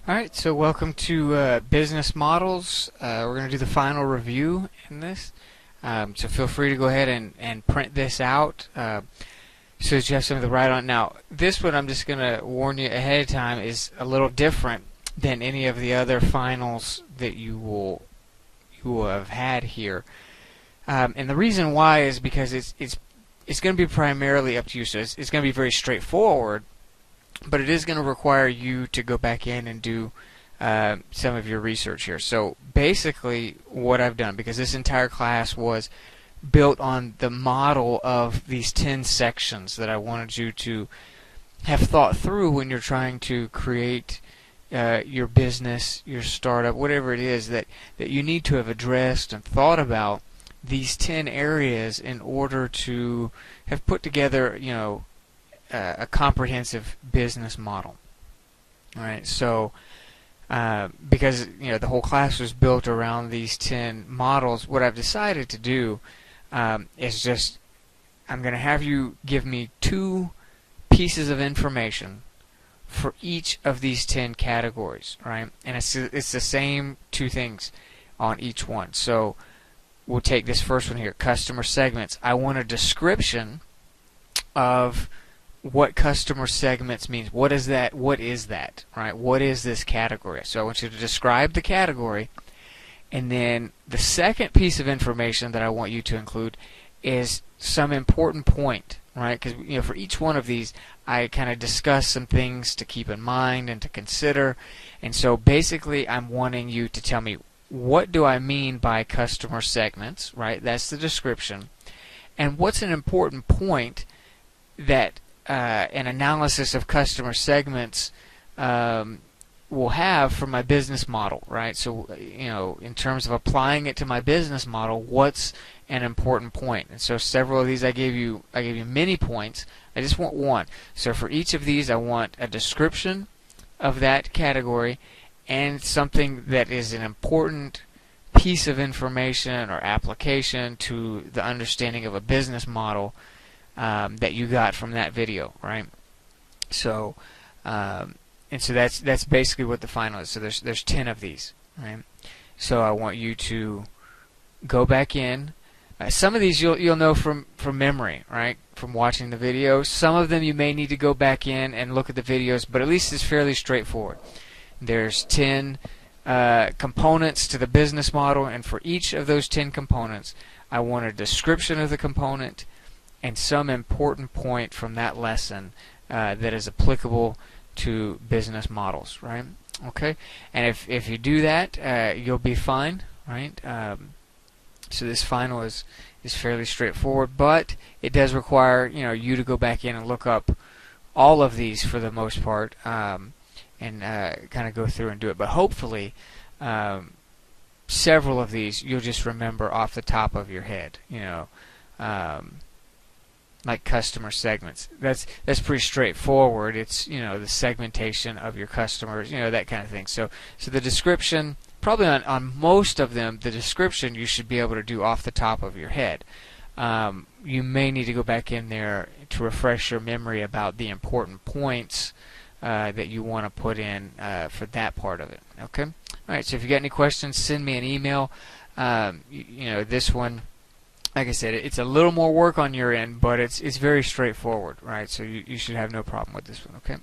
Alright, so welcome to Business Models. We're going to do the final review in this. So feel free to go ahead and print this out so that you have something to write on. Now, this one I'm just going to warn you ahead of time is a little different than any of the other finals that you will have had here. And the reason why is because it's going to be primarily up to you. So it's going to be very straightforward. But it is going to require you to go back in and do some of your research here. So basically what I've done, because this entire class was built on the model of these 10 sections that I wanted you to have thought through when you're trying to create your business, your startup, whatever it is that you need to have addressed and thought about these 10 areas in order to have put together, a comprehensive business model. All right, so because the whole class was built around these 10 models, what I've decided to do is just I'm going to have you give me 2 pieces of information for each of these 10 categories, right? And it's the same 2 things on each one. So we'll take this first one here, customer segments. I want a description of what customer segments means. What is that? What is that? Right? What is this category? So I want you to describe the category, and then the second piece of information that I want you to include is some important point, right? Because for each one of these, I kind of discuss some things to keep in mind and to consider. And so basically, I'm wanting you to tell me, what do I mean by customer segments? Right? That's the description. And what's an important point that an analysis of customer segments will have for my business model, right? So, in terms of applying it to my business model, what's an important point? And so several of these I gave you many points. I just want one. So for each of these I want a description of that category and something that is an important piece of information or application to the understanding of a business model that you got from that video, right? So, and so that's basically what the final is. So there's 10 of these, right? So I want you to go back in. Some of these you'll know from memory, right? From watching the videos. Some of them you may need to go back in and look at the videos, but at least it's fairly straightforward. There's 10 components to the business model, and for each of those 10 components, I want a description of the component and some important point from that lesson that is applicable to business models, right? Okay, and if you do that, you'll be fine, right? So this final is fairly straightforward, but it does require you to go back in and look up all of these for the most part, and kind of go through and do it. But hopefully, several of these you'll just remember off the top of your head, like customer segments. That's pretty straightforward. It's the segmentation of your customers, that kind of thing. So the description, probably on most of them, the description you should be able to do off the top of your head. You may need to go back in there to refresh your memory about the important points that you want to put in for that part of it. Okay. All right. So if you got any questions, send me an email. This one, like I said, it's a little more work on your end, but it's very straightforward, right? So you should have no problem with this one, okay?